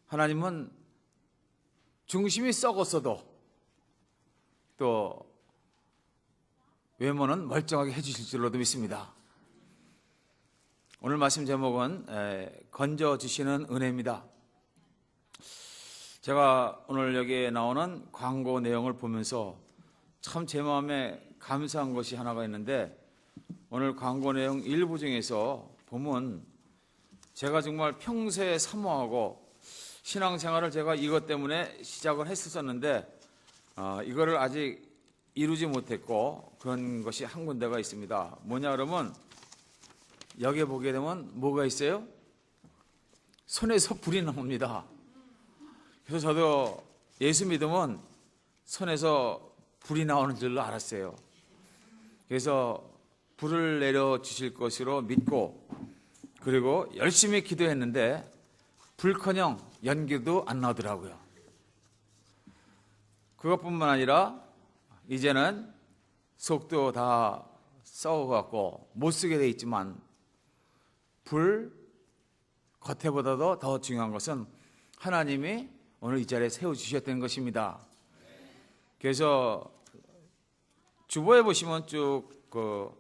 하나님은 중심이 썩었어도 또 외모는 멀쩡하게 해주실 줄로도 믿습니다. 오늘 말씀 제목은 건져주시는 은혜입니다. 제가 오늘 여기에 나오는 광고 내용을 보면서 참 제 마음에 감사한 것이 하나가 있는데, 오늘 광고 내용 일부 중에서 보면 제가 정말 평소에 사모하고 신앙생활을 제가 이것 때문에 시작을 했었는데 이거를 아직 이루지 못했고, 그런 것이 한 군데가 있습니다. 뭐냐 그러면 여기에 보게 되면 뭐가 있어요? 손에서 불이 나옵니다. 그래서 저도 예수 믿으면 손에서 불이 나오는 줄로 알았어요. 그래서 불을 내려주실 것으로 믿고, 그리고 열심히 기도했는데 불커녕 연기도 안 나오더라고요. 그것뿐만 아니라 이제는 속도 다 썩어갖고 못 쓰게 돼 있지만, 불 겉에보다도 더 중요한 것은 하나님이 오늘 이 자리에 세워주셨다는 것입니다. 그래서 주보에 보시면 쭉 그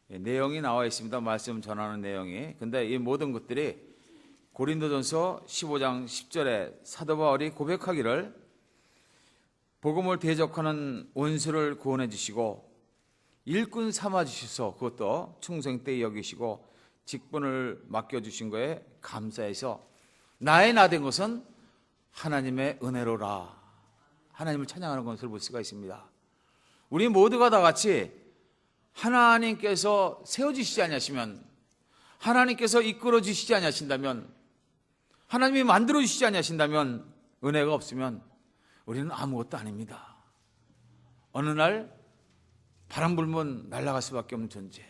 내용이 나와 있습니다. 말씀 전하는 내용이. 근데 이 모든 것들이 고린도전서 15장 10절에 사도 바울이 고백하기를, 복음을 대적하는 원수를 구원해 주시고 일꾼 삼아 주셔서 그것도 충성되이 여기시고 직분을 맡겨주신 거에 감사해서 나의 나 된 것은 하나님의 은혜로라, 하나님을 찬양하는 것을 볼 수가 있습니다. 우리 모두가 다 같이 하나님께서 세워주시지 아니하시면, 하나님께서 이끌어 주시지 아니하신다면, 하나님이 만들어 주시지 아니하신다면, 은혜가 없으면 우리는 아무것도 아닙니다. 어느 날 바람 불면 날아갈 수밖에 없는 존재.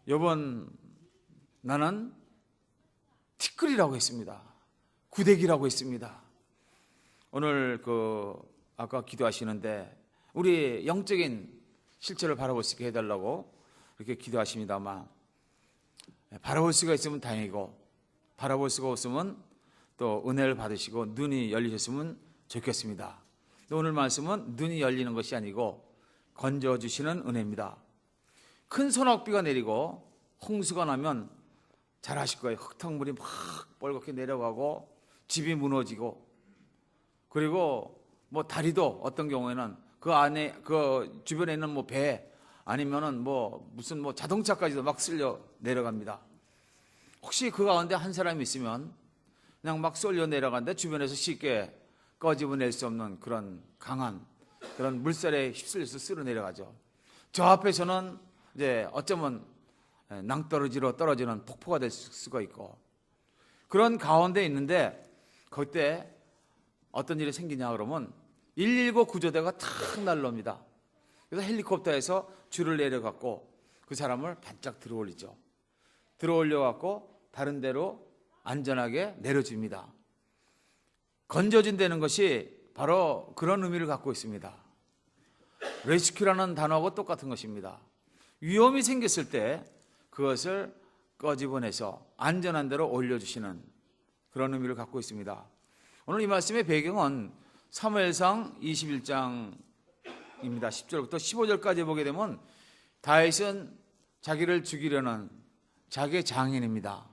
여러분, 나는 티끌이라고 했습니다. 구데기라고 했습니다. 오늘 아까 기도하시는데 우리 영적인 실체를 바라볼 수 있게 해달라고 이렇게 기도하십니다만, 바라볼 수가 있으면 다행이고, 바라볼 수가 없으면 또 은혜를 받으시고 눈이 열리셨으면 좋겠습니다. 오늘 말씀은 눈이 열리는 것이 아니고 건져주시는 은혜입니다. 큰 소낙비가 내리고 홍수가 나면 잘 아실 거예요. 흙탕물이 막 뻘겋게 내려가고 집이 무너지고, 그리고 뭐 다리도 어떤 경우에는 그 안에 그 주변에 있는 뭐 배 아니면은 무슨 자동차까지도 막 쓸려 내려갑니다. 혹시 그 가운데 한 사람이 있으면 그냥 막 쏠려 내려가는데 주변에서 쉽게 꺼집어낼 수 없는 그런 강한 그런 물살에 휩쓸려서 쓸어 내려가죠. 저 앞에서는 이제 어쩌면 낭떠러지로 떨어지는 폭포가 될 수가 있고, 그런 가운데 있는데 그때 어떤 일이 생기냐 그러면 119 구조대가 탁 날라옵니다. 그래서 헬리콥터에서 줄을 내려갖고 그 사람을 반짝 들어올리죠. 들어올려갖고 다른 데로 안전하게 내려줍니다. 건져준다는 것이 바로 그런 의미를 갖고 있습니다. 레스큐라는 단어하고 똑같은 것입니다. 위험이 생겼을 때 그것을 꺼집어내서 안전한 데로 올려주시는 그런 의미를 갖고 있습니다. 오늘 이 말씀의 배경은 사무엘상 21장입니다. 10절부터 15절까지 보게 되면 다윗은 자기를 죽이려는 자기의 장인입니다.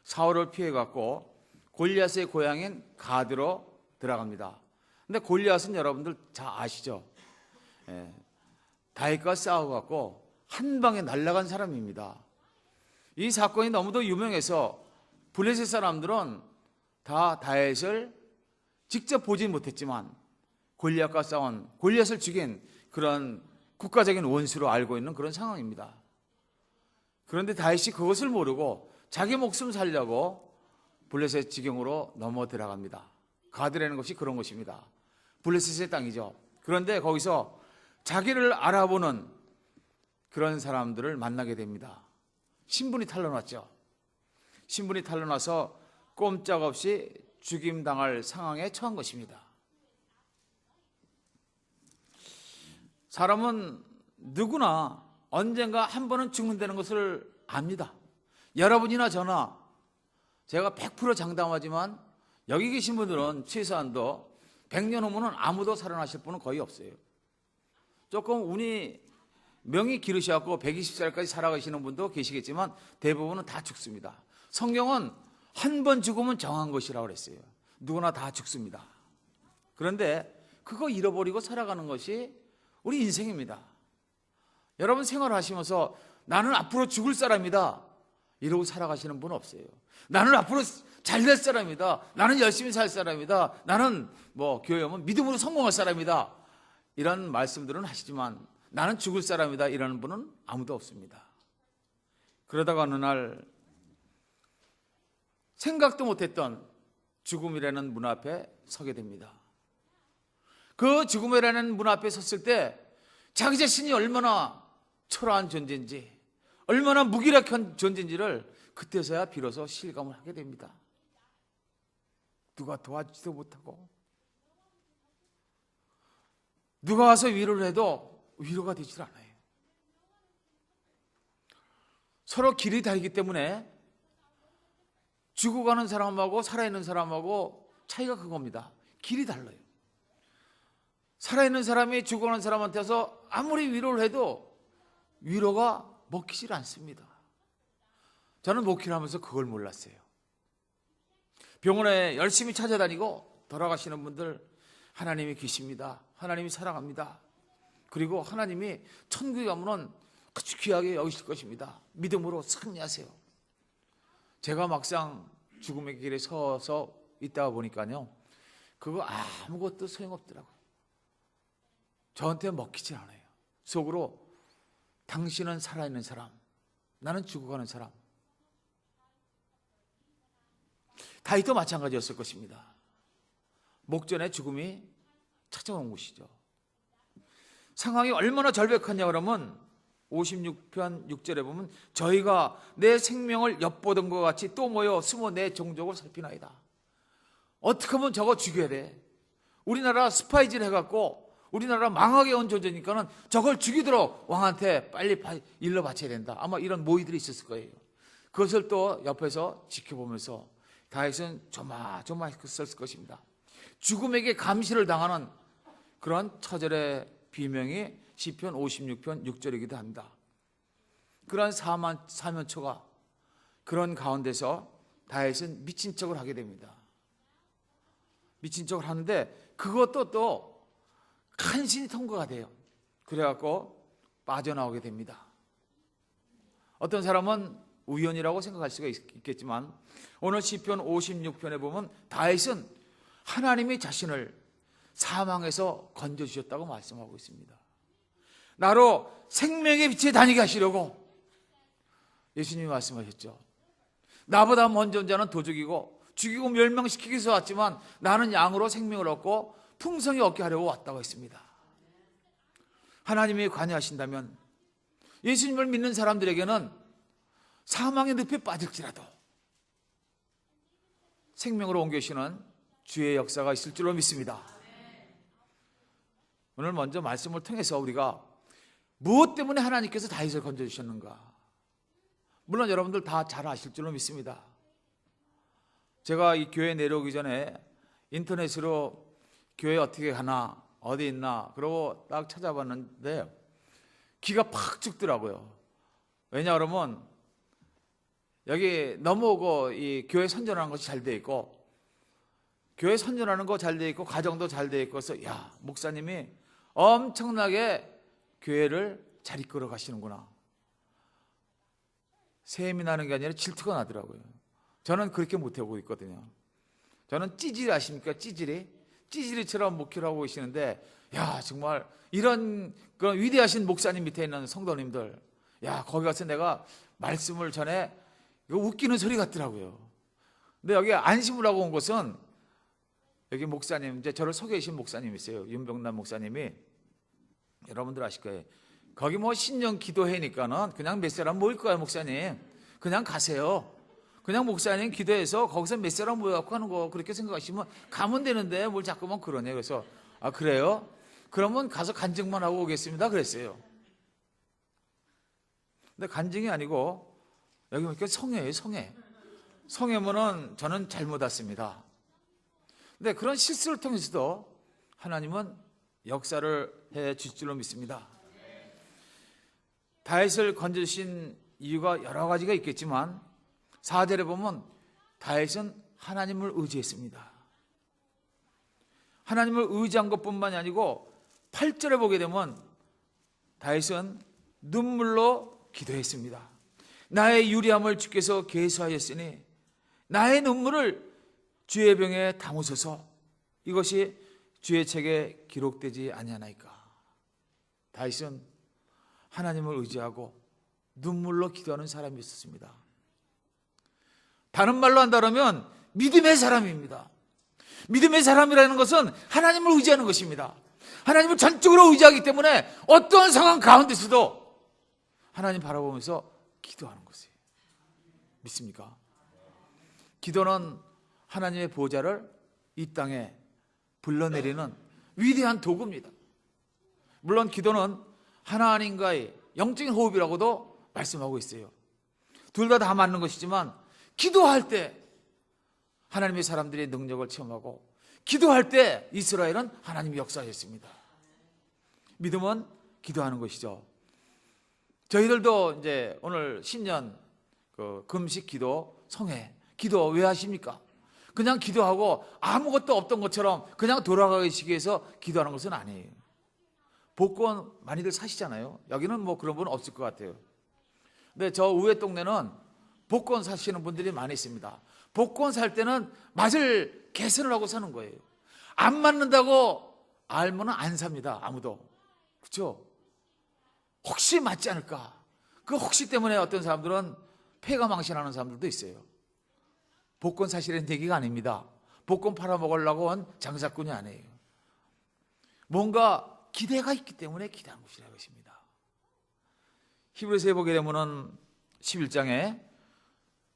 사울을 피해갖고 골리앗의 고향인 가드로 들어갑니다. 근데 골리앗은 여러분들 다 아시죠? 다윗과 싸워갖고 한 방에 날아간 사람입니다. 이 사건이 너무도 유명해서 블레셋 사람들은 다 다윗을 직접 보진 못했지만 골리앗과 싸운, 골리앗을 죽인 그런 국가적인 원수로 알고 있는 그런 상황입니다. 그런데 다윗이 그것을 모르고 자기 목숨 살려고 블레셋 지경으로 넘어 들어갑니다. 가드라는 것이 그런 것입니다. 블레셋의 땅이죠. 그런데 거기서 자기를 알아보는 그런 사람들을 만나게 됩니다. 신분이 탄로났죠. 신분이 탄로나서 꼼짝없이 죽임당할 상황에 처한 것입니다. 사람은 누구나 언젠가 한 번은 죽는다는 것을 압니다. 여러분이나 저나 제가 100% 장담하지만 여기 계신 분들은 최소한도 100년 후면은 아무도 살아나실 분은 거의 없어요. 조금 운이 명이 기르셔갖고 120살까지 살아가시는 분도 계시겠지만 대부분은 다 죽습니다. 성경은 한 번 죽으면 정한 것이라고 그랬어요. 누구나 다 죽습니다. 그런데 그거 잃어버리고 살아가는 것이 우리 인생입니다. 여러분 생활하시면서 나는 앞으로 죽을 사람이다 이러고 살아가시는 분 없어요. 나는 앞으로 잘될 사람이다. 나는 열심히 살 사람이다. 나는 교회 오면 믿음으로 성공할 사람이다. 이런 말씀들은 하시지만 나는 죽을 사람이다 이러는 분은 아무도 없습니다. 그러다가 어느 날 생각도 못했던 죽음이라는 문 앞에 서게 됩니다. 그 죽음이라는 문 앞에 섰을 때 자기 자신이 얼마나 초라한 존재인지, 얼마나 무기력한 존재인지를 그때서야 비로소 실감을 하게 됩니다. 누가 도와주지도 못하고 누가 와서 위로를 해도 위로가 되질 않아요. 서로 길이 다르기 때문에 죽어가는 사람하고 살아있는 사람하고 차이가 그겁니다. 길이 달라요. 살아있는 사람이 죽어가는 사람한테서 아무리 위로를 해도 위로가 먹히질 않습니다. 저는 목회를 하면서 그걸 몰랐어요. 병원에 열심히 찾아다니고 돌아가시는 분들 하나님이 계십니다. 하나님이 사랑합니다. 그리고 하나님이 천국에 가면은 아주 귀하게 여기실 것입니다. 믿음으로 승리하세요. 제가 막상 죽음의 길에 서서 있다가 보니까요, 그거 아무것도 소용없더라고요. 저한테 먹히지 않아요. 속으로 당신은 살아있는 사람, 나는 죽어가는 사람. 다윗도 마찬가지였을 것입니다. 목전에 죽음이 찾아온 것이죠. 상황이 얼마나 절벽하냐 그러면 56편 6절에 보면 저희가 내 생명을 엿보던 것 같이 또 모여 숨어 내 종족을 살피나이다. 어떻게 하면 저거 죽여야 돼. 우리나라 스파이질 해갖고 우리나라 망하게 온 존재니까는 저걸 죽이도록 왕한테 빨리 일러 바쳐야 된다. 아마 이런 모의들이 있었을 거예요. 그것을 또 옆에서 지켜보면서 다윗은 조마조마했을 것입니다. 죽음에게 감시를 당하는 그런 처절의 비명이 시편 56편 6절이기도 합니다. 그런 사면초가 그런 가운데서 다윗은 미친 척을 하게 됩니다. 미친 척을 하는데 그것도 또 간신히 통과가 돼요. 그래갖고 빠져나오게 됩니다. 어떤 사람은 우연이라고 생각할 수가 있겠지만 오늘 시편 56편에 보면 다윗은 하나님이 자신을 사망에서 건져주셨다고 말씀하고 있습니다. 나로 생명의 빛에 다니게 하시려고 예수님이 말씀하셨죠. 나보다 먼저 온 자는 도적이고 죽이고 멸망시키기 위해서 왔지만 나는 양으로 생명을 얻고 풍성히 얻게 하려고 왔다고 했습니다. 하나님이 관여하신다면 예수님을 믿는 사람들에게는 사망의 늪에 빠질지라도 생명으로 옮겨주시는 주의 역사가 있을 줄로 믿습니다. 오늘 먼저 말씀을 통해서 우리가 무엇 때문에 하나님께서 다윗을 건져주셨는가, 물론 여러분들 다 잘 아실 줄로 믿습니다. 제가 이 교회 내려오기 전에 인터넷으로 교회 어떻게 가나 어디 있나 그러고 딱 찾아봤는데 기가 팍 죽더라고요. 왜냐 그러면 여기 넘어오고 이 교회 선전하는 것이 잘 돼 있고 교회 선전하는 거 잘 돼 있고 가정도 잘 돼 있고 해서 야, 목사님이 엄청나게 교회를 잘 이끌어 가시는구나. 셈이 나는 게 아니라 질투가 나더라고요. 저는 그렇게 못하고 있거든요. 저는 찌질이 아십니까? 찌질이처럼 목회를 하고 계시는데 야, 정말 이런 그런 위대하신 목사님 밑에 있는 성도님들, 야, 거기 가서 내가 말씀을 전해 이거 웃기는 소리 같더라고요. 근데 여기 안심을 하고 온 것은 여기 목사님, 이제 저를 소개해 주신 목사님이 있어요. 윤병남 목사님이. 여러분들 아실 거예요. 거기 뭐 신년 기도회니까는 그냥 몇 사람 모일 거야, 목사님. 그냥 가세요. 그냥 목사님 기도해서 거기서 몇 사람 모여갖고 하는 거 그렇게 생각하시면 가면 되는데 뭘 자꾸만 그러네. 그래서 아, 그래요? 그러면 가서 간증만 하고 오겠습니다. 그랬어요. 근데 간증이 아니고 여기 보니까 성회예요, 성회. 성회모는 저는 잘못 왔습니다. 근데 그런 실수를 통해서도 하나님은 역사를 해 주실 줄로 믿습니다. 다윗을 건져주신 이유가 여러 가지가 있겠지만 4절에 보면 다윗은 하나님을 의지했습니다. 하나님을 의지한 것뿐만이 아니고 8절에 보게 되면 다윗은 눈물로 기도했습니다. 나의 유리함을 주께서 계수하였으니 나의 눈물을 주의 병에 담으소서. 이것이 주의 책에 기록되지 아니하나이까. 다윗은 하나님을 의지하고 눈물로 기도하는 사람이었습니다. 다른 말로 한다면 믿음의 사람입니다. 믿음의 사람이라는 것은 하나님을 의지하는 것입니다. 하나님을 전적으로 의지하기 때문에 어떠한 상황 가운데서도 하나님 바라보면서 기도하는 것이에요. 믿습니까? 기도는 하나님의 보좌를 이 땅에 불러내리는 위대한 도구입니다. 물론 기도는 하나님과의 영적인 호흡이라고도 말씀하고 있어요. 둘 다 맞는 것이지만 기도할 때 하나님의 사람들의 능력을 체험하고 기도할 때 이스라엘은 하나님의 역사였습니다. 믿음은 기도하는 것이죠. 저희들도 이제 오늘 신년 금식 기도 성회 기도 왜 하십니까? 그냥 기도하고 아무것도 없던 것처럼 그냥 돌아가기 위해서 기도하는 것은 아니에요. 복권 많이들 사시잖아요. 여기는 뭐 그런 분은 없을 것 같아요. 근데 저 우회 동네는 복권 사시는 분들이 많이 있습니다. 복권 살 때는 맛을 개선을 하고 사는 거예요. 안 맞는다고 알면 안 삽니다. 아무도. 그렇죠? 혹시 맞지 않을까? 그 혹시 때문에 어떤 사람들은 폐가 망신하는 사람들도 있어요. 복권 사실은 얘기가 아닙니다. 복권 팔아먹으려고 한 장사꾼이 아니에요. 뭔가 기대가 있기 때문에 기대하는 것이라고 했습니다. 히브리서에 보게 되면은 11장에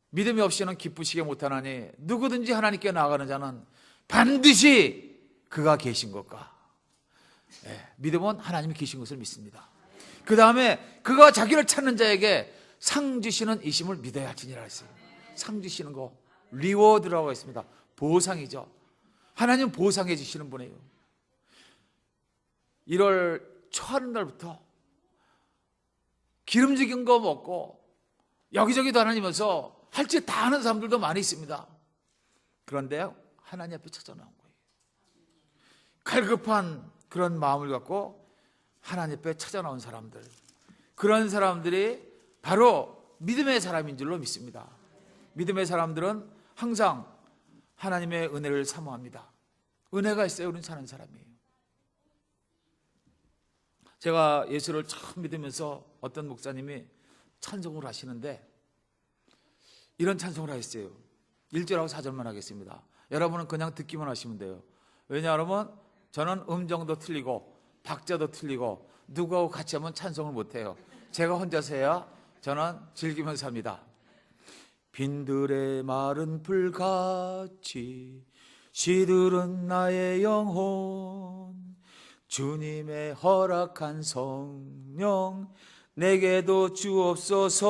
믿음이 없이는 기쁘시게 못하나니 누구든지 하나님께 나아가는 자는 반드시 그가 계신 것과 믿음은 하나님이 계신 것을 믿습니다. 그 다음에 그가 자기를 찾는 자에게 상 주시는 이심을 믿어야 할지니라 했어요. 상 주시는 거 리워드라고 했습니다. 보상이죠. 하나님 보상해 주시는 분이에요. 1월 초하는 날부터 기름지긴 거 먹고 여기저기 다니면서 할 짓 다 하는 사람들도 많이 있습니다. 그런데 하나님 앞에 찾아 나온 거예요. 갈급한 그런 마음을 갖고 하나님 앞에 찾아 나온 사람들, 그런 사람들이 바로 믿음의 사람인 줄로 믿습니다. 믿음의 사람들은 항상 하나님의 은혜를 사모합니다. 은혜가 있어야 우리는 사는 사람이에요. 제가 예수를 처음 믿으면서 어떤 목사님이 찬송을 하시는데 이런 찬송을 하셨어요. 1절하고 4절만 하겠습니다. 여러분은 그냥 듣기만 하시면 돼요. 왜냐하면 저는 음정도 틀리고 박자도 틀리고 누구하고 같이 하면 찬송을 못해요. 제가 혼자서 해야 저는 즐기면서 합니다. 빈들의 마른 풀같이 시들은 나의 영혼, 주님의 허락한 성령 내게도 주옵소서.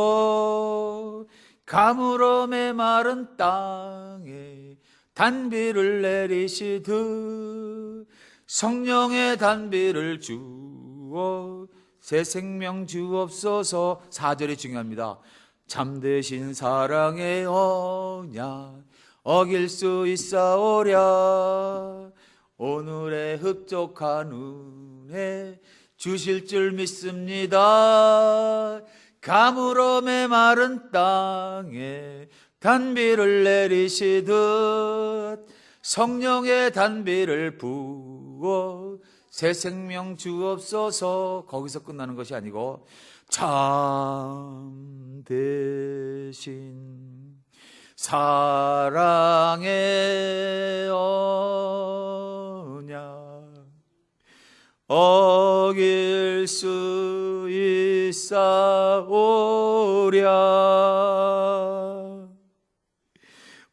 가물어 메마른 땅에 단비를 내리시듯 성령의 단비를 주어 새 생명 주옵소서. 4절이 중요합니다. 참되신 사랑의 언약 어길 수 있사오랴. 오늘의 흡족한 은혜 주실 줄 믿습니다. 가물어 메마른 땅에 단비를 내리시듯 성령의 단비를 부어 새 생명 주옵소서. 거기서 끝나는 것이 아니고 참되신 사랑의 언약 어길 수 있사오랴.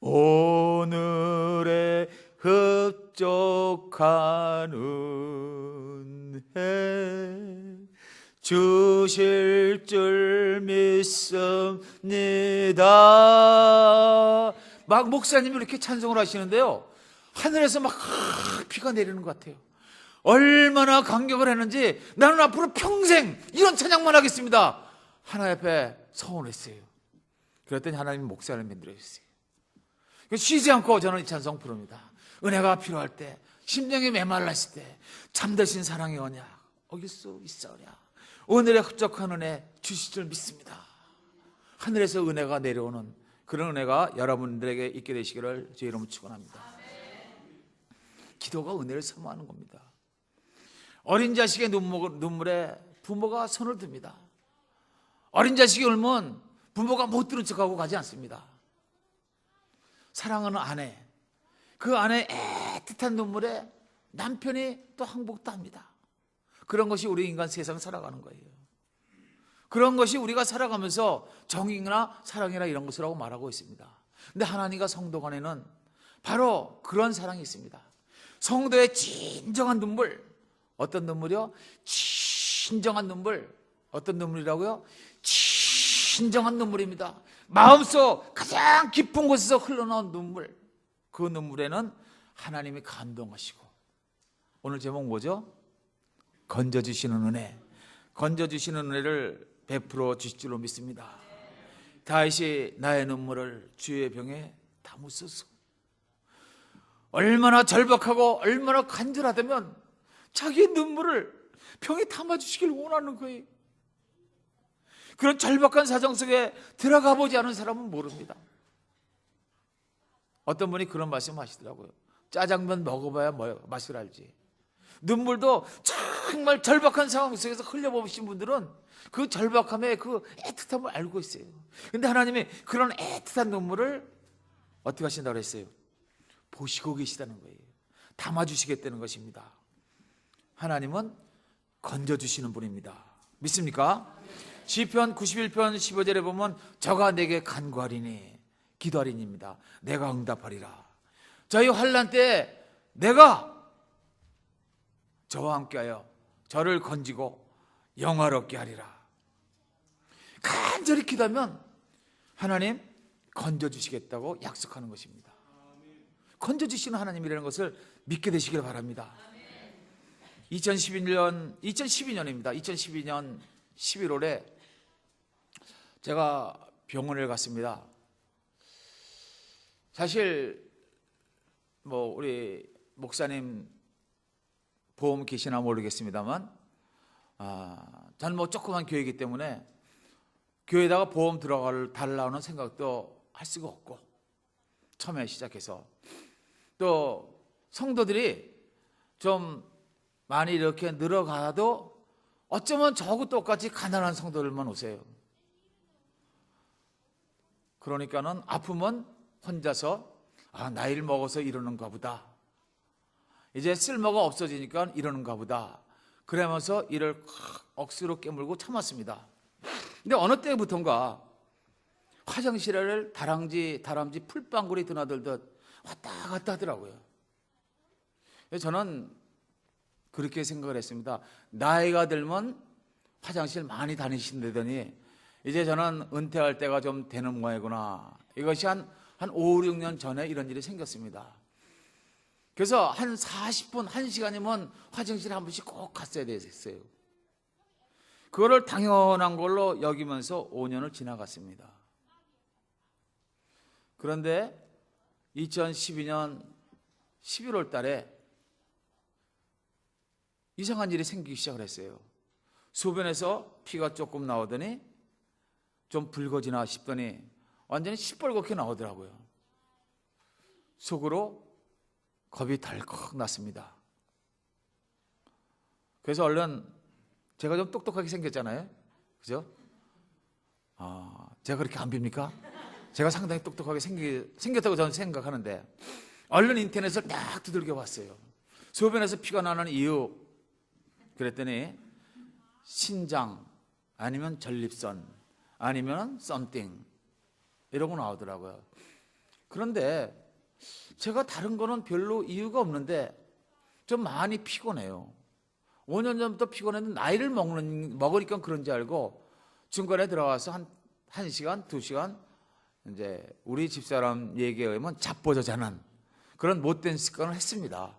오늘의 흡족한 은혜 주실 줄 믿습니다. 막 목사님이 이렇게 찬송을 하시는데요, 하늘에서 막 비가 내리는 것 같아요. 얼마나 감격을 했는지, 나는 앞으로 평생 이런 찬양만 하겠습니다, 하나님 앞에 서원했어요. 그랬더니 하나님이 목사를 만들어 주세요. 쉬지 않고 저는 이 찬송 부릅니다. 은혜가 필요할 때, 심령이 메말랐을 때 참되신 사랑의 언약 어길 수 있사오랴. 오늘의 흡족한 은혜 주실 줄 믿습니다. 하늘에서 은혜가 내려오는 그런 은혜가 여러분들에게 있게 되시기를 제 이름으로 축원합니다. 기도가 은혜를 사모하는 겁니다. 어린 자식의 눈물에 부모가 손을 듭니다. 어린 자식이 울면 부모가 못 들은 척하고 가지 않습니다. 사랑하는 아내, 그 아내의 애틋한 눈물에 남편이 또 항복도 합니다. 그런 것이 우리 인간 세상 살아가는 거예요. 그런 것이 우리가 살아가면서 정의나 사랑이나 이런 것이라고 말하고 있습니다. 근데 하나님과 성도 간에는 바로 그런 사랑이 있습니다. 성도의 진정한 눈물, 어떤 눈물이요? 진정한 눈물. 어떤 눈물이라고요? 진정한 눈물입니다. 마음속 가장 깊은 곳에서 흘러나온 눈물, 그 눈물에는 하나님이 감동하시고, 오늘 제목 뭐죠? 건져주시는 은혜. 건져주시는 은혜를 베풀어 주실 줄로 믿습니다. 다윗이 나의 눈물을 주의 병에 담으소서. 얼마나 절박하고 얼마나 간절하다면 자기의 눈물을 병에 담아주시길 원하는 거예요. 그런 절박한 사정 속에 들어가 보지 않은 사람은 모릅니다. 어떤 분이 그런 말씀 하시더라고요. 짜장면 먹어봐야 맛을 알지. 눈물도 정말 절박한 상황 속에서 흘려보신 분들은 그 절박함의 그 애틋함을 알고 있어요. 그런데 하나님이 그런 애틋한 눈물을 어떻게 하신다고 했어요? 보시고 계시다는 거예요. 담아주시겠다는 것입니다. 하나님은 건져주시는 분입니다. 믿습니까? 시편 91편 15절에 보면 저가 내게 간구하리니 기도하리니입니다. 내가 응답하리라. 저희 환난 때 내가 저와 함께하여 저를 건지고 영화롭게 하리라. 간절히 기도하면 하나님 건져주시겠다고 약속하는 것입니다. 건져주시는 하나님이라는 것을 믿게 되시길 바랍니다. 2012년입니다. 2012년 11월에 제가 병원을 갔습니다. 사실 우리 목사님 보험 계시나 모르겠습니다만, 저는 조그만 교회이기 때문에 교회에다가 보험 달라는 생각도 할 수가 없고, 처음에 시작해서 또 성도들이 좀 많이 이렇게 늘어가도 어쩌면 저하고 똑같이 가난한 성도들만 오세요. 그러니까는 아프면 혼자서 나이를 먹어서 이러는가 보다, 이제 쓸모가 없어지니까 이러는가 보다, 그러면서 이를 억수로 깨물고 참았습니다. 근데 어느 때부턴가 화장실을 다람쥐 풀방울이 드나들듯 왔다 갔다 하더라고요. 저는 그렇게 생각을 했습니다. 나이가 들면 화장실 많이 다니신다더니 이제 저는 은퇴할 때가 좀 되는 모양이구나. 이것이 한 5, 6년 전에 이런 일이 생겼습니다. 그래서 한 40분, 1시간이면 화장실에 한 번씩 꼭 갔어야 됐어요. 그거를 당연한 걸로 여기면서 5년을 지나갔습니다. 그런데 2012년 11월 달에 이상한 일이 생기기 시작을 했어요. 소변에서 피가 조금 나오더니 좀 붉어지나 싶더니 완전히 시뻘겋게 나오더라고요. 속으로 겁이 덜컥 났습니다. 그래서 얼른, 제가 좀 똑똑하게 생겼잖아요, 그죠? 제가 그렇게 안 빕니까? 제가 상당히 똑똑하게 생겼다고 저는 생각하는데, 얼른 인터넷을 딱 두들겨 봤어요. 소변에서 피가 나는 이유. 그랬더니 신장, 아니면 전립선, 아니면 something 이러고 나오더라고요. 그런데 제가 다른 거는 별로 이유가 없는데 좀 많이 피곤해요. 5년 전부터 피곤했는데 나이를 먹으니까 그런지 알고 중간에 들어가서 한 1시간, 2시간 이제 우리 집사람 얘기에 의하면 자빠져 자는 그런 못된 습관을 했습니다.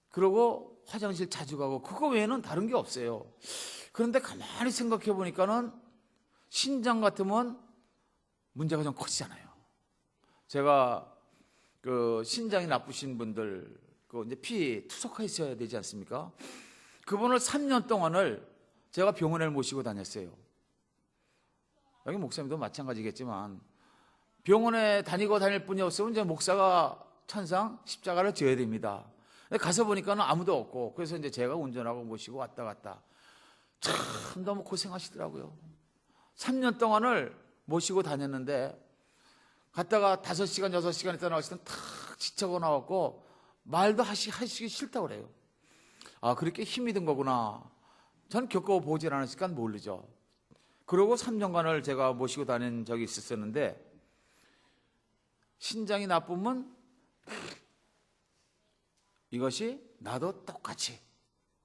그리고 화장실 자주 가고 그거 외에는 다른 게 없어요. 그런데 가만히 생각해 보니까는 신장 같으면 문제가 좀 커지잖아요. 제가 그 신장이 나쁘신 분들 그 이제 피 투석해 있어야 되지 않습니까? 그분을 3년 동안을 제가 병원에 모시고 다녔어요. 여기 목사님도 마찬가지겠지만 병원에 다닐 뿐이 없으면 이제 목사가 천상 십자가를 져야 됩니다. 가서 보니까는 아무도 없고 그래서 이제 제가 운전하고 모시고 왔다 갔다 참 너무 고생하시더라고요. 3년 동안을 모시고 다녔는데 갔다가 5시간, 6시간 있다 나왔을 땐 탁 지쳐고 나왔고 말도 하시기 싫다고 그래요. 아, 그렇게 힘이 든 거구나. 전 겪어보질 않았으니까 모르죠. 그러고 3년간을 제가 모시고 다닌 적이 있었는데 신장이 나쁘면 이것이 나도 똑같이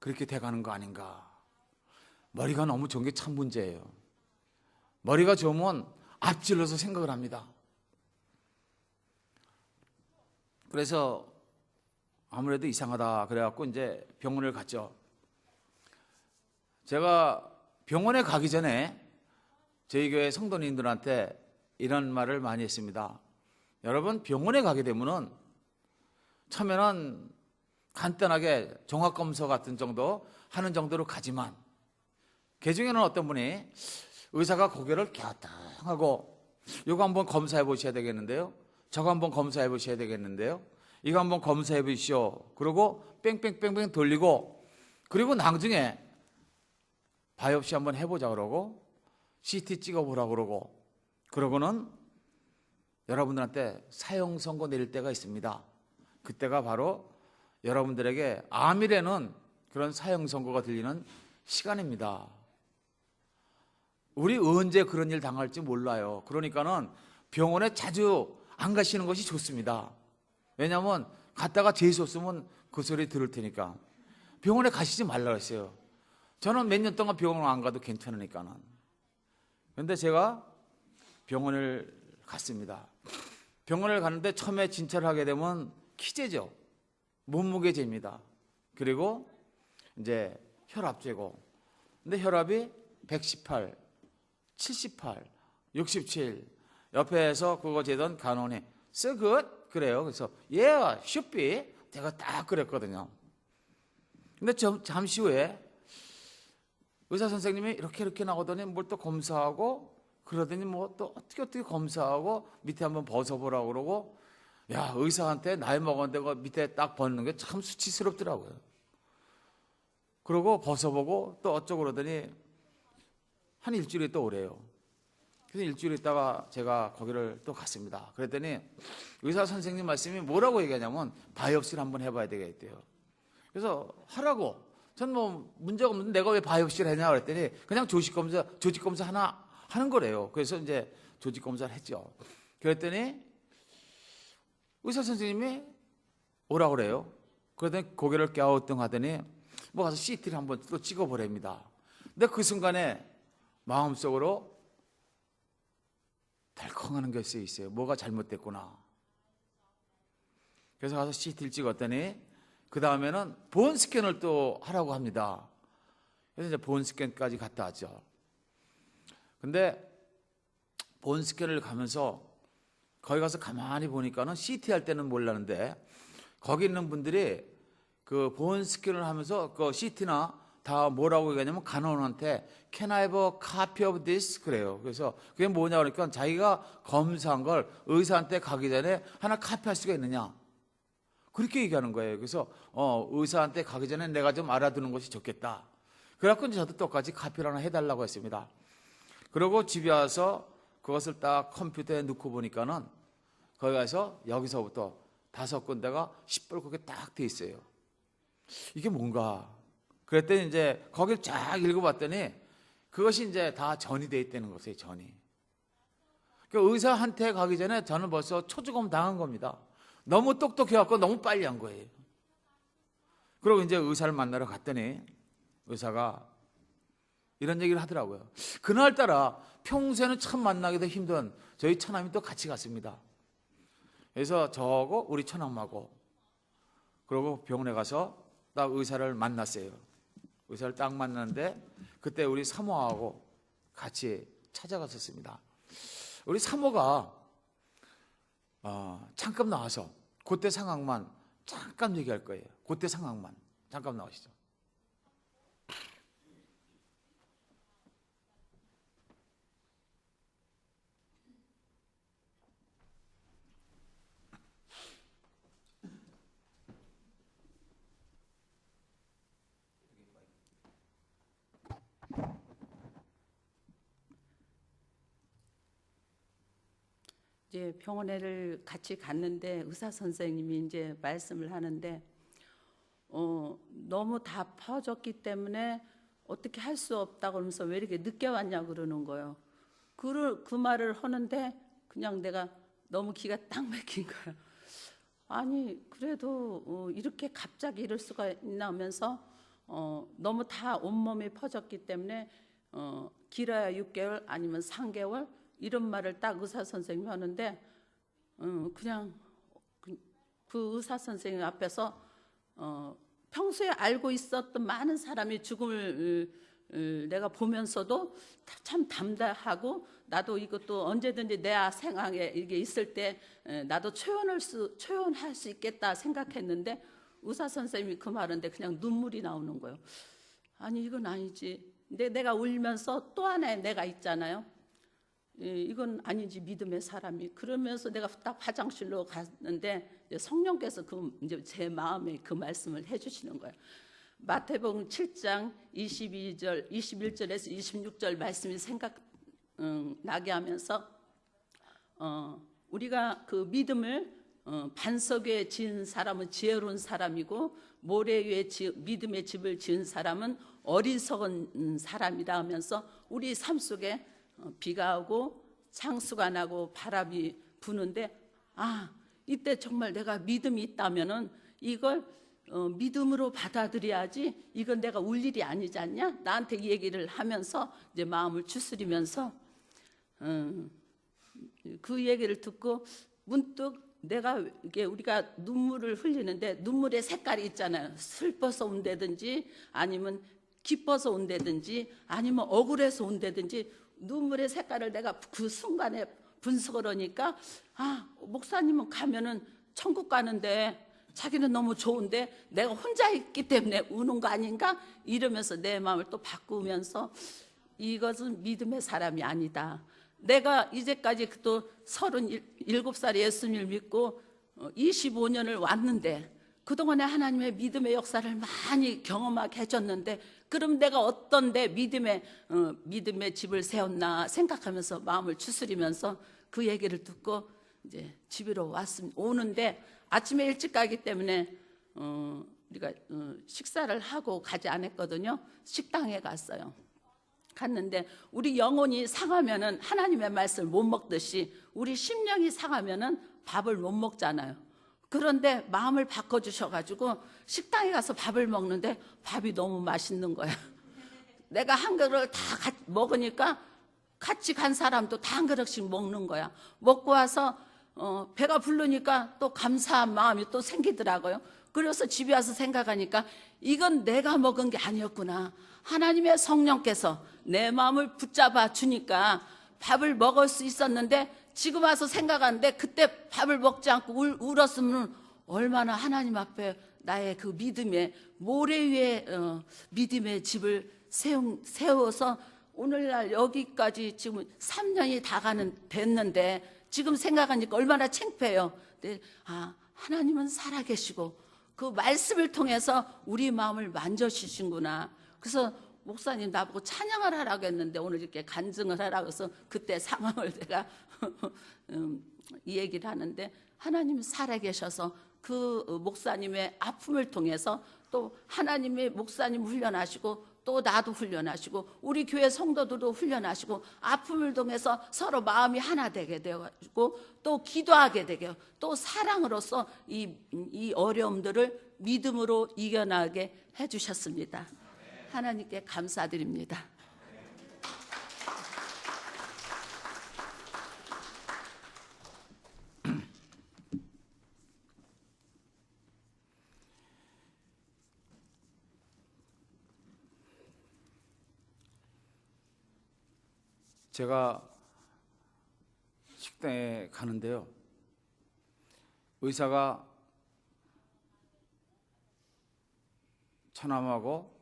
그렇게 돼가는 거 아닌가. 머리가 너무 좋은 게 참 문제예요. 머리가 좋으면 앞질러서 생각을 합니다. 그래서 아무래도 이상하다 그래갖고 이제 병원을 갔죠. 제가 병원에 가기 전에 저희 교회 성도님들한테 이런 말을 많이 했습니다. 여러분, 병원에 가게 되면은 처음에는 간단하게 종합검사 같은 정도 하는 정도로 가지만 그 중에는 어떤 분이 의사가 고개를 갸우뚱하고 이거 한번 검사해 보셔야 되겠는데요, 저거 한번 검사해 보셔야 되겠는데요, 이거 한번 검사해 보시오. 그리고 뺑뺑뺑뺑 돌리고 그리고 나중에 바이옵시 한번 해보자 그러고 CT 찍어보라 그러고 그러고는 여러분들한테 사형 선고 내릴 때가 있습니다. 그때가 바로 여러분들에게 암이라는 그런 사형 선고가 들리는 시간입니다. 우리 언제 그런 일 당할지 몰라요. 그러니까는 병원에 자주 안 가시는 것이 좋습니다. 왜냐하면 갔다가 재수 없으면 그 소리 들을 테니까 병원에 가시지 말라고 했어요. 저는 몇 년 동안 병원 안 가도 괜찮으니까는. 그런데 제가 병원을 갔습니다. 병원을 갔는데 처음에 진찰을 하게 되면 키재죠. 몸무게재입니다. 그리고 이제 혈압재고. 근데 혈압이 118, 78, 67. 옆에서 그거 재던 간호원이 So good? 그래요. 그래서 Yeah, should be. 제가 딱 그랬거든요. 근데 잠시 후에 의사 선생님이 이렇게 나오더니 뭘 또 검사하고 그러더니 뭐 또 어떻게 검사하고 밑에 한번 벗어보라고 그러고, 야, 의사한테 나이 먹었는데 그 밑에 딱 벗는 게 참 수치스럽더라고요. 그러고 벗어보고 또 어쩌고 그러더니 한 일주일에 또 오래요. 그래서 일주일 있다가 제가 거기를 또 갔습니다. 그랬더니 의사 선생님 말씀이 뭐라고 얘기하냐면 바이옵시를 한번 해봐야 되겠대요. 그래서 하라고. 전 뭐 문제가 없는데 내가 왜 바이옵시를 했냐 그랬더니 그냥 조직 검사 하나 하는 거래요. 그래서 이제 조직 검사를 했죠. 그랬더니 의사 선생님이 오라고 그래요. 그러더니 고개를 갸우뚱하더니 뭐 가서 CT를 한번 또 찍어보랍니다. 근데 그 순간에 마음속으로 덜컹하는 것이 있어요. 뭐가 잘못됐구나. 그래서 가서 CT를 찍었더니 그 다음에는 본 스캔을 또 하라고 합니다. 그래서 이제 본 스캔까지 갔다 왔죠. 근데 본 스캔을 가면서 거기 가서 가만히 보니까는 CT 할 때는 몰랐는데 거기 있는 분들이 그 본 스캔을 하면서 그 CT나 다 뭐라고 얘기하냐면 간호원한테 Can I have a copy of this? 그래요. 그래서 그게 뭐냐 그러니까 자기가 검사한 걸 의사한테 가기 전에 하나 카피할 수가 있느냐, 그렇게 얘기하는 거예요. 그래서 의사한테 가기 전에 내가 좀 알아두는 것이 좋겠다. 그래갖고 이제 저도 똑같이 카피를 하나 해달라고 했습니다. 그리고 집에 와서 그것을 딱 컴퓨터에 넣고 보니까는 거기 가서 여기서부터 5군데가 시뻘겋게 딱 돼 있어요. 이게 뭔가? 그랬더니 이제 거기를 쫙 읽어봤더니 그것이 이제 다 전이 돼 있다는 거예요. 전이. 그러니까 의사한테 가기 전에 저는 벌써 초주검 당한 겁니다. 너무 똑똑해갖고 너무 빨리 한 거예요. 그리고 이제 의사를 만나러 갔더니 의사가 이런 얘기를 하더라고요. 그날따라 평소에는 참 만나기도 힘든 저희 처남이 또 같이 갔습니다. 그래서 저하고 우리 처남하고 그리고 병원에 가서 딱 의사를 만났어요. 의사를 딱 만났는데 그때 우리 사모하고 같이 찾아갔었습니다. 우리 사모가 잠깐 나와서 그때 상황만 잠깐 얘기할 거예요. 그때 상황만 잠깐 나오시죠. 이제 병원에를 같이 갔는데 의사 선생님이 이제 말씀을 하는데 너무 다 퍼졌기 때문에 어떻게 할 수 없다고 그러면서 왜 이렇게 늦게 왔냐 그러는 거예요. 그 말을 하는데 그냥 내가 너무 기가 딱 막힌 거야. 아니 그래도 이렇게 갑자기 이럴 수가 있나 하면서 너무 다 온몸이 퍼졌기 때문에 길어야 6개월 아니면 3개월 이런 말을 딱 의사 선생님이 하는데 그냥 그 의사 선생님 앞에서 평소에 알고 있었던 많은 사람이 죽음을 내가 보면서도 참 담대하고 나도 이것도 언제든지 내 생각에 이게 있을 때 나도 초연할 수 있겠다 생각했는데 의사 선생님이 그 말인데 그냥 눈물이 나오는 거예요. 아니 이건 아니지. 근데 내가 울면서 또 하나의 내가 있잖아요. 이건 아니지 믿음의 사람이. 그러면서 내가 딱 화장실로 갔는데 성령께서 이제 제 마음에 그 말씀을 해주시는 거예요. 마태복음 7장 21절에서 26절 말씀이 생각나게 하면서 우리가 그 믿음을 반석 위에 지은 사람은 지혜로운 사람이고 모래 위에 믿음의 집을 지은 사람은 어리석은 사람이다 하면서 우리 삶 속에 비가 오고 창수가 나고 바람이 부는데 이때 정말 내가 믿음이 있다면은 이걸 믿음으로 받아들여야지 이건 내가 울 일이 아니지 않냐? 나한테 이 얘기를 하면서 이제 마음을 추스리면서 그 얘기를 듣고 문득 내가 이게 우리가 눈물을 흘리는데 눈물의 색깔이 있잖아요. 슬퍼서 온다든지 아니면 기뻐서 온다든지 아니면 억울해서 온다든지 눈물의 색깔을 내가 그 순간에 분석을 하니까 목사님은 가면은 천국 가는데 자기는 너무 좋은데 내가 혼자 있기 때문에 우는 거 아닌가? 이러면서 내 마음을 또 바꾸면서 이것은 믿음의 사람이 아니다. 내가 이제까지 또 37살에 예수님을 믿고 25년을 왔는데 그동안에 하나님의 믿음의 역사를 많이 경험하게 해줬는데 그럼 내가 어떤데 믿음의 집을 세웠나 생각하면서 마음을 추스리면서 그 얘기를 듣고 이제 집으로 왔습니다. 오는데 아침에 일찍 가기 때문에 우리가 식사를 하고 가지 않았거든요. 식당에 갔어요. 갔는데 우리 영혼이 상하면은 하나님의 말씀을 못 먹듯이 우리 심령이 상하면은 밥을 못 먹잖아요. 그런데 마음을 바꿔주셔가지고 식당에 가서 밥을 먹는데 밥이 너무 맛있는 거야. 내가 한 그릇을 다 먹으니까 같이 간 사람도 다 한 그릇씩 먹는 거야. 먹고 와서 배가 부르니까 또 감사한 마음이 또 생기더라고요. 그래서 집에 와서 생각하니까 이건 내가 먹은 게 아니었구나. 하나님의 성령께서 내 마음을 붙잡아 주니까 밥을 먹을 수 있었는데 지금 와서 생각하는데 그때 밥을 먹지 않고 울었으면 얼마나 하나님 앞에 나의 그 믿음의 모래 위에 믿음의 집을 세워서 오늘날 여기까지 지금 3년이 됐는데 지금 생각하니까 얼마나 창피해요. 근데 하나님은 살아계시고 그 말씀을 통해서 우리 마음을 만져주시는구나. 그래서 목사님 나보고 찬양을 하라고 했는데 오늘 이렇게 간증을 하라고 해서 그때 상황을 내가 이 얘기를 하는데 하나님이 살아계셔서 그 목사님의 아픔을 통해서 또 하나님의 목사님 훈련하시고 또 나도 훈련하시고 우리 교회 성도들도 훈련하시고 아픔을 통해서 서로 마음이 하나 되게 되고 또 기도하게 되게 또 사랑으로서 이 어려움들을 믿음으로 이겨나가게 해주셨습니다. 하나님께 감사드립니다. 제가 식당에 가는데요. 의사가 처남하고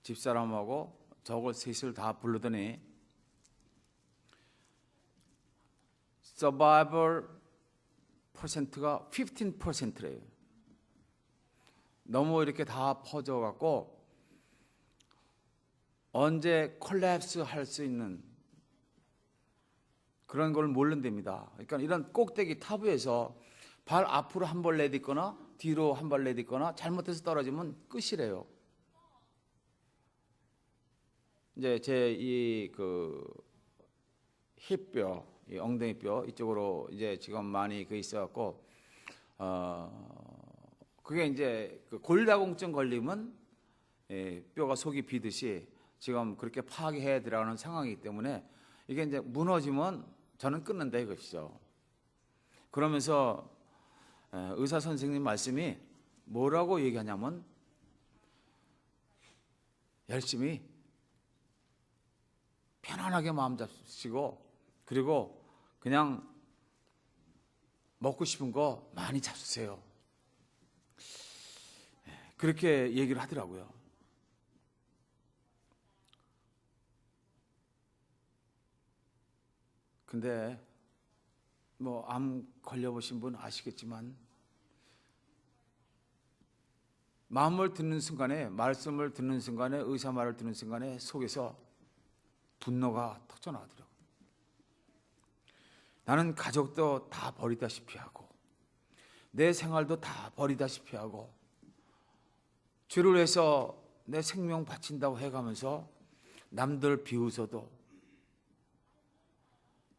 집사람하고 저걸 셋을 다 부르더니 서바이벌 퍼센트가 15%래요. 너무 이렇게 다 퍼져갖고 언제 콜랩스 할 수 있는 그런 걸 모른답니다. 그러니까 이런 꼭대기 타부에서 발 앞으로 한 발 내딛거나 뒤로 한 발 내딛거나 잘못해서 떨어지면 끝이래요. 이제 제 이 그 힙뼈, 이 엉덩이 뼈 이쪽으로 이제 지금 많이 그 있어갖고 그게 이제 그 골다공증 걸리면 뼈가 속이 비듯이 지금 그렇게 파괴해 들어가는 상황이기 때문에 이게 이제 무너지면 저는 끊는다 이것이죠. 그러면서 의사 선생님 말씀이 뭐라고 얘기하냐면 열심히 편안하게 마음 잡수시고 그리고 그냥 먹고 싶은 거 많이 잡수세요. 그렇게 얘기를 하더라고요. 근데 뭐 암 걸려보신 분 아시겠지만 마음을 듣는 순간에 말씀을 듣는 순간에 의사 말을 듣는 순간에 속에서 분노가 터져나오더라고요. 나는 가족도 다 버리다시피 하고 내 생활도 다 버리다시피 하고 죄를 해서 내 생명 바친다고 해가면서 남들 비웃어도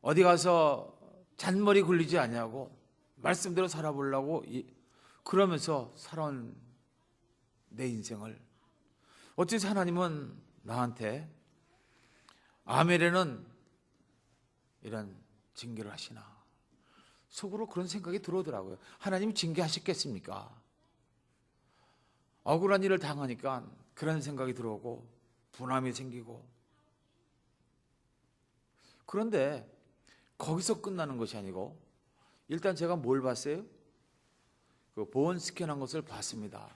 어디 가서 잔머리 굴리지 않냐고 말씀대로 살아보려고 그러면서 살아온 내 인생을 어째서 하나님은 나한테 아멜에는 이런 징계를 하시나 속으로 그런 생각이 들어오더라고요. 하나님이 징계하셨겠습니까? 억울한 일을 당하니까 그런 생각이 들어오고 분함이 생기고 그런데 거기서 끝나는 것이 아니고 일단 제가 뭘 봤어요? 그 보온 스캔한 것을 봤습니다.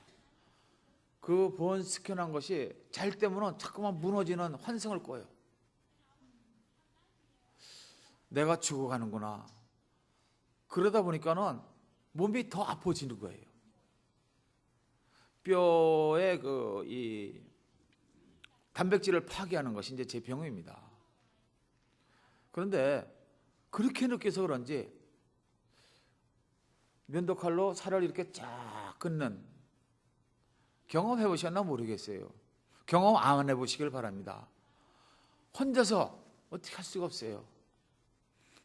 그 보온 스캔한 것이 잘 때면 자꾸만 무너지는 환승을 꿔요. 내가 죽어가는구나. 그러다 보니까는 몸이 더 아파지는 거예요. 뼈의 이 단백질을 파괴하는 것이 이제 제 병입니다. 그런데 그렇게 느껴서 그런지 면도칼로 살을 이렇게 쫙 끊는 경험해 보셨나 모르겠어요. 경험 안 해보시길 바랍니다. 혼자서 어떻게 할 수가 없어요.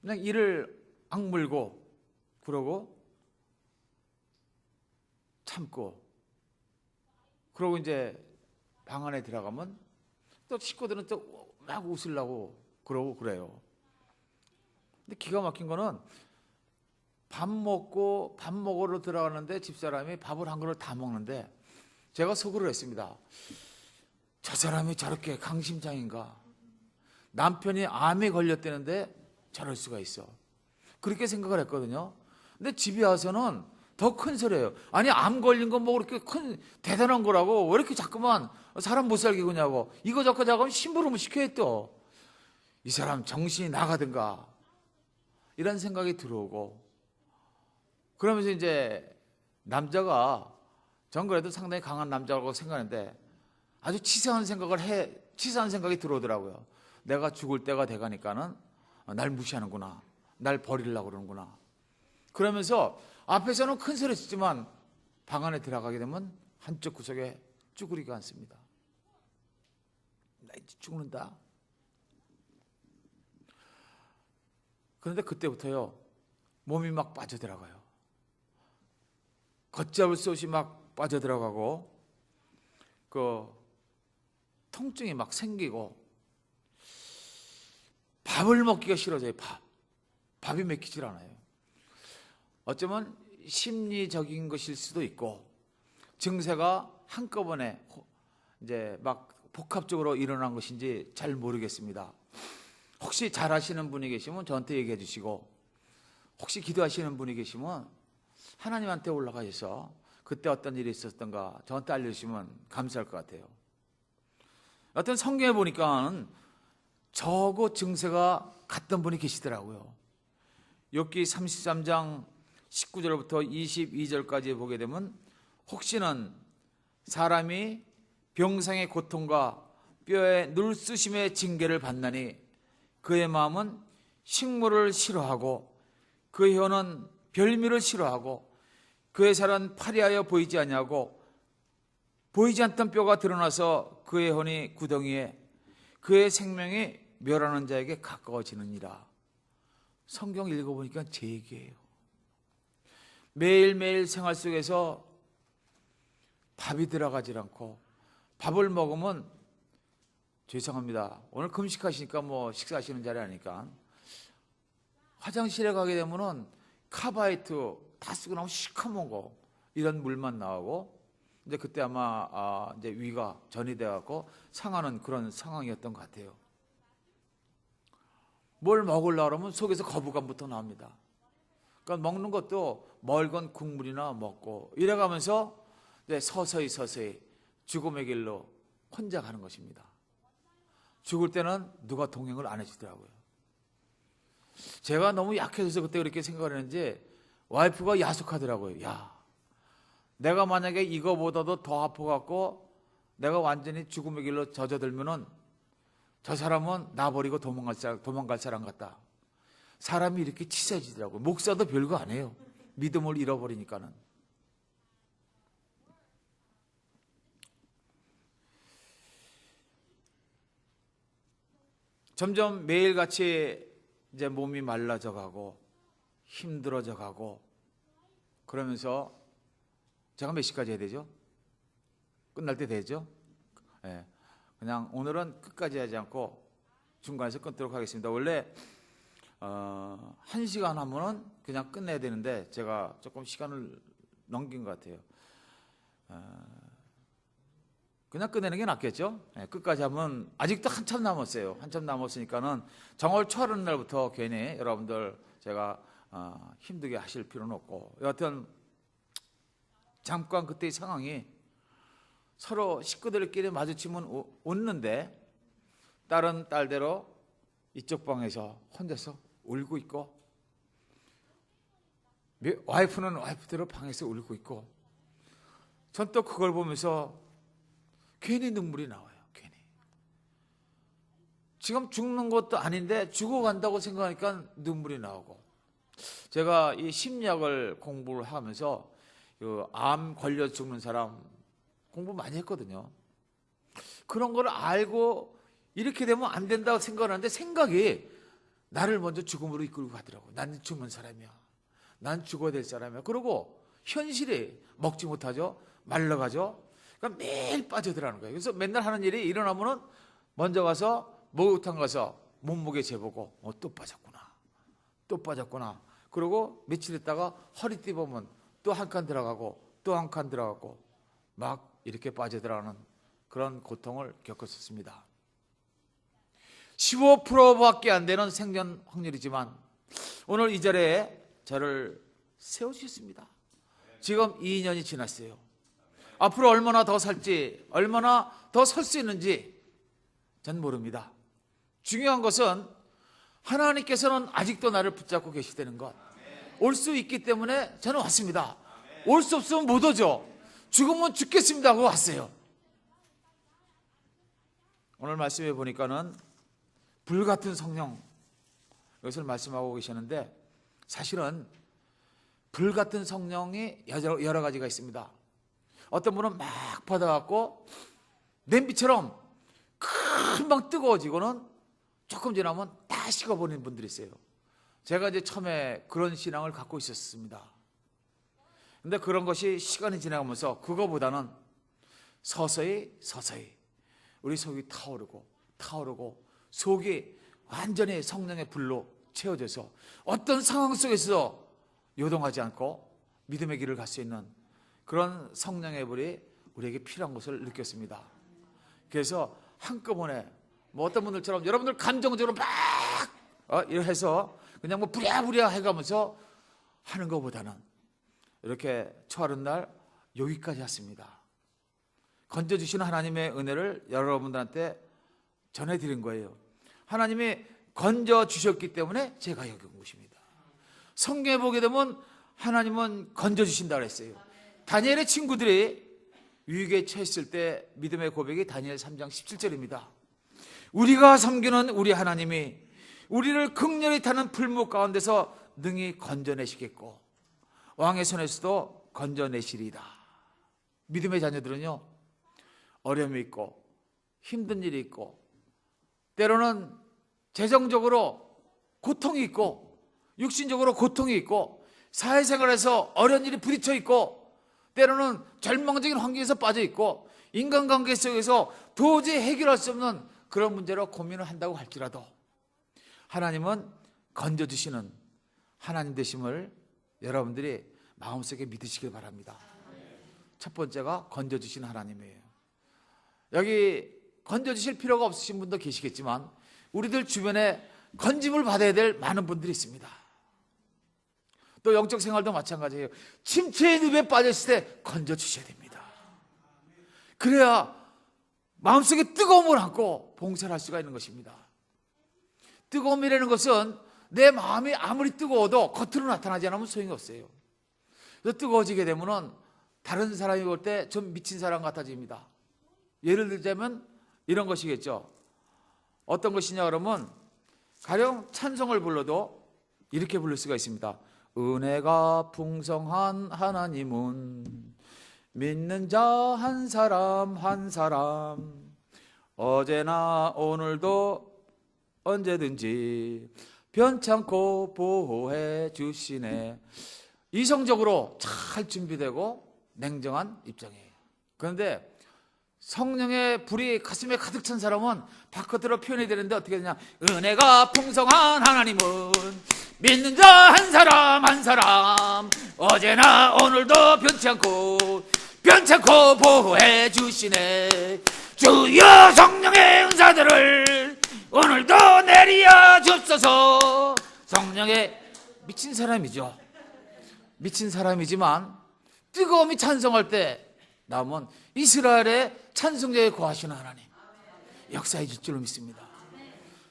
그냥 이를 악물고 그러고 참고 그러고 이제 방 안에 들어가면 또 식구들은 또 막 웃으려고 그러고 그래요. 근데 기가 막힌 거는 밥 먹으러 들어가는데 집사람이 밥을 한 그릇 다 먹는데 제가 속으로 했습니다. 저 사람이 저렇게 강심장인가? 남편이 암에 걸렸다는데 저럴 수가 있어. 그렇게 생각을 했거든요. 근데 집에 와서는 더 큰 소리예요. 아니 암 걸린 건 뭐 그렇게 큰 대단한 거라고 왜 이렇게 자꾸만 사람 못 살게 그냐고 이거 저거 자꾸 심부름을 시켜야 또 이 사람 정신이 나가든가 이런 생각이 들어오고 그러면서 이제 남자가 전 그래도 상당히 강한 남자라고 생각하는데 아주 치사한 생각이 들어오더라고요. 내가 죽을 때가 돼가니까는 날 무시하는구나. 날 버리려고 그러는구나. 그러면서 앞에서는 큰 소리 치지만 방 안에 들어가게 되면 한쪽 구석에 쭈그리가 앉습니다. 왠지 죽는다. 그런데 그때부터요, 몸이 막 빠져들어가요. 걷잡을 수 없이 막 빠져들어가고, 그 통증이 막 생기고, 밥을 먹기가 싫어져요. 밥이 먹히질 않아요. 어쩌면 심리적인 것일 수도 있고, 증세가 한꺼번에 이제 막 복합적으로 일어난 것인지 잘 모르겠습니다. 혹시 잘 아시는 분이 계시면 저한테 얘기해 주시고, 혹시 기도하시는 분이 계시면 하나님한테 올라가셔서 그때 어떤 일이 있었던가 저한테 알려주시면 감사할 것 같아요. 어떤 성경에 보니까 저거 증세가 갔던 분이 계시더라고요. 욥기 33장 19절부터 22절까지 보게 되면, 혹시는 사람이 병상의 고통과 뼈의 눌쑤심의 징계를 받나니 그의 마음은 식물을 싫어하고 그의 혀는 별미를 싫어하고 그의 살은 파리하여 보이지 아니하고 보이지 않던 뼈가 드러나서 그의 혼이 구덩이에 그의 생명이 멸하는 자에게 가까워지느니라. 성경 읽어보니까 제 얘기예요. 매일매일 생활 속에서 밥이 들어가질 않고, 밥을 먹으면, 죄송합니다, 오늘 금식하시니까 뭐 식사하시는 자리 아니까, 화장실에 가게 되면은 카바이트 다 쓰고 나면 시커먼 거, 이런 물만 나오고, 이제 그때 아마 이제 위가 전이 돼갖고 상하는 그런 상황이었던 것 같아요. 뭘 먹으려고 그러면 속에서 거부감부터 나옵니다. 그러니까 먹는 것도 멀건 국물이나 먹고 이래가면서 이제 서서히 죽음의 길로 혼자 가는 것입니다. 죽을 때는 누가 동행을 안 해주더라고요. 제가 너무 약해져서 그때 그렇게 생각을 했는지 와이프가 야속하더라고요. 야, 내가 만약에 이거보다도 더 아파갖고 내가 완전히 죽음의 길로 젖어들면은 저 사람은 나 버리고 도망갈 사람 같다. 사람이 이렇게 치사해지더라고요. 목사도 별거 안 해요. 믿음을 잃어버리니까는. 점점 매일같이 이제 몸이 말라져 가고 힘들어져 가고 그러면서 제가 몇 시까지 해야 되죠? 끝날 때 되죠? 네. 그냥 오늘은 끝까지 하지 않고 중간에서 끊도록 하겠습니다. 원래 1시간 하면은 그냥 끝내야 되는데 제가 조금 시간을 넘긴 것 같아요. 그냥 끝내는 게 낫겠죠? 네, 끝까지 하면 아직도 한참 남았어요. 한참 남았으니까는 정월 초하는 날부터 괜히 여러분들 제가 힘들게 하실 필요는 없고, 여하튼 잠깐 그때의 상황이 서로 식구들끼리 마주치면 웃는데 딸은 딸대로 이쪽 방에서 혼자서 울고 있고, 와이프는 와이프대로 방에서 울고 있고, 전 또 그걸 보면서 괜히 눈물이 나와요. 괜히 지금 죽는 것도 아닌데 죽어간다고 생각하니까 눈물이 나오고, 제가 이 심리학을 공부를 하면서 그 암 걸려 죽는 사람 공부 많이 했거든요. 그런 걸 알고 이렇게 되면 안 된다고 생각하는데 생각이 나를 먼저 죽음으로 이끌고 가더라고. 난 죽는 사람이야. 난 죽어야 될 사람이야. 그러고 현실이 먹지 못하죠. 말라가죠. 그러니까 매일 빠져들어가는 거예요. 그래서 맨날 하는 일이 일어나면은 먼저 가서 목욕탕 가서 몸무게 재보고 또 빠졌구나. 또 빠졌구나. 그리고 며칠 있다가 허리띠 보면 또 한 칸 들어가고 또 한 칸 들어가고 막 이렇게 빠져들어가는 그런 고통을 겪었었습니다. 15%밖에 안 되는 생존 확률이지만 오늘 이 자리에 저를 세워주셨습니다. 지금 2년이 지났어요. 앞으로 얼마나 더 살지, 얼마나 더 설 수 있는지 전 모릅니다. 중요한 것은 하나님께서는 아직도 나를 붙잡고 계시다는 것. 올 수 있기 때문에 저는 왔습니다. 올 수 없으면 못 오죠. 죽으면 죽겠습니다 하고 왔어요. 오늘 말씀해 보니까는 불같은 성령, 이것을 말씀하고 계시는데 사실은 불같은 성령이 여러 가지가 있습니다. 어떤 분은 막 받아갖고 냄비처럼 금방 뜨거워지고는 조금 지나면 다 식어버리는 분들이 있어요. 제가 이제 처음에 그런 신앙을 갖고 있었습니다. 근데 그런 것이 시간이 지나가면서 그거보다는 서서히 우리 속이 타오르고 속이 완전히 성령의 불로 채워져서 어떤 상황 속에서 요동하지 않고 믿음의 길을 갈 수 있는 그런 성령의 불이 우리에게 필요한 것을 느꼈습니다. 그래서 한꺼번에 뭐 어떤 분들처럼 여러분들 감정적으로 막 이렇게 해서 그냥 뭐 부랴부랴 해가면서 하는 것보다는 이렇게 초하는 날 여기까지 왔습니다. 건져주시는 하나님의 은혜를 여러분들한테 전해드린 거예요. 하나님이 건져주셨기 때문에 제가 여기 온 것입니다. 성경에 보게 되면 하나님은 건져주신다고 했어요. 다니엘의 친구들이 위기에 처했을 때 믿음의 고백이 다니엘 3장 17절입니다. 우리가 섬기는 우리 하나님이 우리를 극렬히 타는 풀무 가운데서 능히 건져내시겠고 왕의 손에서도 건져내시리이다. 믿음의 자녀들은요, 어려움이 있고 힘든 일이 있고 때로는 재정적으로 고통이 있고 육신적으로 고통이 있고 사회생활에서 어려운 일이 부딪혀 있고 때로는 절망적인 환경에서 빠져 있고 인간관계 속에서 도저히 해결할 수 없는 그런 문제로 고민을 한다고 할지라도 하나님은 건져주시는 하나님 되심을 여러분들이 마음속에 믿으시길 바랍니다. 첫 번째가 건져주시는 하나님이에요. 여기 건져주실 필요가 없으신 분도 계시겠지만 우리들 주변에 건짐을 받아야 될 많은 분들이 있습니다. 또 영적 생활도 마찬가지예요. 침체의 늪에 빠졌을 때 건져주셔야 됩니다. 그래야 마음속에 뜨거움을 안고 봉사를 할 수가 있는 것입니다. 뜨거움이라는 것은 내 마음이 아무리 뜨거워도 겉으로 나타나지 않으면 소용이 없어요. 그래서 뜨거워지게 되면 다른 사람이 볼 때 좀 미친 사람 같아집니다. 예를 들자면 이런 것이겠죠. 어떤 것이냐 그러면 가령 찬송을 불러도 이렇게 부를 수가 있습니다. 은혜가 풍성한 하나님은 믿는 자 한 사람 한 사람 어제나 오늘도 언제든지 변찮고 보호해 주시네. 이성적으로 잘 준비되고 냉정한 입장이에요. 그런데 성령의 불이 가슴에 가득 찬 사람은 바깥으로 표현이 되는데 어떻게 되냐. 은혜가 풍성한 하나님은 믿는 자 한 사람 한 사람 어제나 오늘도 변찮고 보호해 주시네. 주여 성령의 은사들을 오늘도 내리어 주옵소서. 성령의 미친 사람이죠. 미친 사람이지만 뜨거움이 찬송할 때 나오면 이스라엘의 찬송자에 거하시는 하나님 역사해 줄 줄로 믿습니다.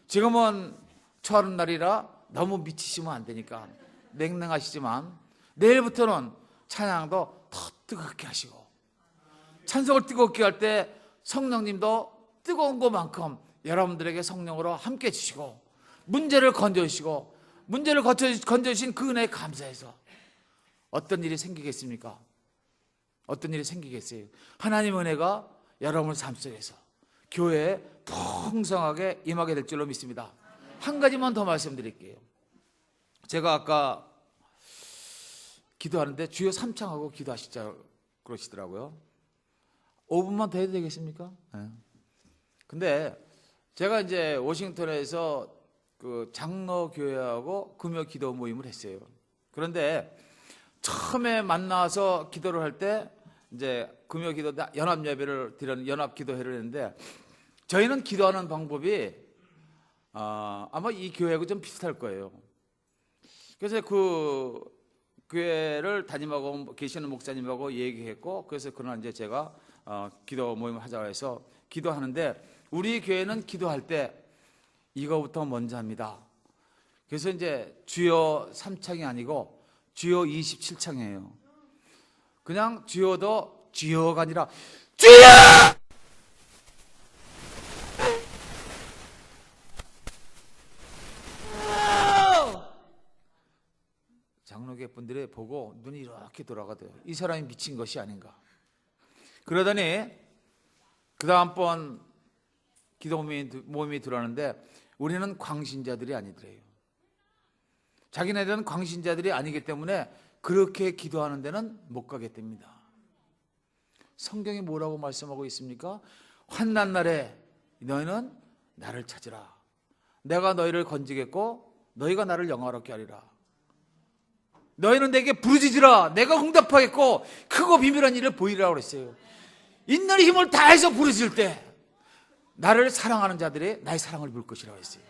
지금은 초하는 날이라 너무 미치시면 안 되니까 냉랭하시지만 내일부터는 찬양도 더 뜨겁게 하시고 찬송을 뜨겁게 할 때 성령님도 뜨거운 것만큼 여러분들에게 성령으로 함께 해주시고 문제를 건져주시고 문제를 건져주신 그 은혜에 감사해서 어떤 일이 생기겠습니까? 어떤 일이 생기겠어요? 하나님 은혜가 여러분의 삶 속에서 교회에 풍성하게 임하게 될 줄로 믿습니다. 한 가지만 더 말씀드릴게요. 제가 아까 기도하는데 주여 삼창하고 기도하시자 그러시더라고요. 5분만 더 해도 되겠습니까? 네. 근데 제가 이제 워싱턴에서 그 장로교회하고 금요 기도 모임을 했어요. 그런데 처음에 만나서 기도를 할 때 이제 금요 기도 연합 예배를 드리는 연합 기도회를 했는데 저희는 기도하는 방법이 아마 이 교회하고 좀 비슷할 거예요. 그래서 그 교회를 담임하고 계시는 목사님하고 얘기했고 그래서 그날 이제 제가 기도 모임을 하자고 해서 기도하는데 우리 교회는 기도할 때 이거부터 먼저 합니다. 그래서 이제 주여 3창이 아니고 주여 27창이에요. 그냥 주여도 주여가 아니라 주여! 장로교 분들이 보고 눈이 이렇게 돌아가대요. 이 사람이 미친 것이 아닌가. 그러더니 그 다음번 기도 모임이 들어왔는데 우리는 광신자들이 아니더래요. 자기네들은 광신자들이 아니기 때문에 그렇게 기도하는 데는 못 가겠답니다. 성경이 뭐라고 말씀하고 있습니까? 환난 날에 너희는 나를 찾으라. 내가 너희를 건지겠고 너희가 나를 영화롭게 하리라. 너희는 내게 부르짖으라. 내가 응답하겠고 크고 비밀한 일을 보이리라고 그랬어요. 있는 힘을 다해서 부르짖을 때 나를 사랑하는 자들이 나의 사랑을 볼 것이라고 했어요.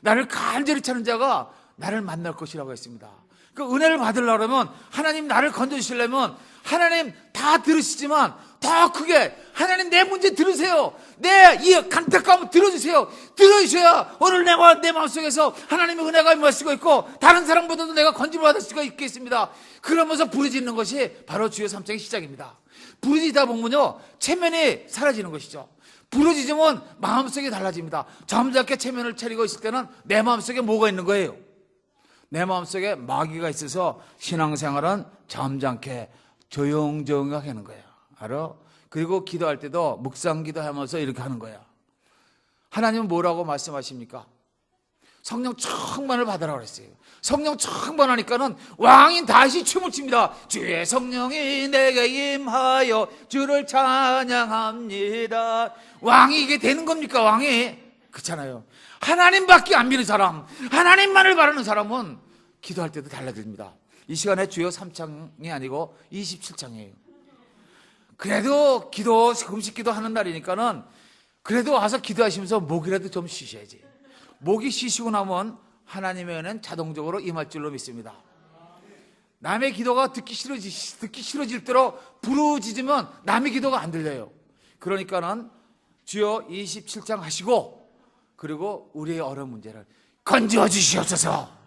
나를 간절히 찾는 자가 나를 만날 것이라고 했습니다. 그 은혜를 받으려면 하나님 나를 건져주시려면 하나님 다 들으시지만 더 크게 하나님 내 문제 들으세요. 내 이 간택감을 들어주세요. 들어주셔야 오늘 내가 내 마음속에서 하나님의 은혜가 임할 수가 있고 다른 사람보다도 내가 건짐을 받을 수가 있겠습니다. 그러면서 부르짖는 것이 바로 주여 3장의 시작입니다. 부르짖다 보면요 체면이 사라지는 것이죠. 부르짖으면 마음속이 달라집니다. 점잖게 체면을 차리고 있을 때는 내 마음속에 뭐가 있는 거예요? 내 마음속에 마귀가 있어서 신앙생활은 점잖게 조용조용하게 하는 거예요. 알아? 그리고 기도할 때도 묵상기도 하면서 이렇게 하는 거야. 하나님은 뭐라고 말씀하십니까? 성령 충만을 받으라고 그랬어요. 성령 충만하니까는 왕인 다시 춤을 춥니다. 주의 성령이 내게 임하여 주를 찬양합니다. 왕이 이게 되는 겁니까? 왕이? 그렇잖아요. 하나님밖에 안 믿는 사람, 하나님만을 바라는 사람은 기도할 때도 달라집니다. 이 시간에 주여 3장이 아니고 27장이에요. 그래도 금식 기도하는 날이니까는 그래도 와서 기도하시면서 목이라도 좀 쉬셔야지. 목이 쉬시고 나면 하나님의 은혜는 자동적으로 임할 줄로 믿습니다. 남의 기도가 듣기 싫어질 대로 부르짖으면 남의 기도가 안 들려요. 그러니까는 주여 27장 하시고 그리고 우리의 어려운 문제를 건져 주시옵소서.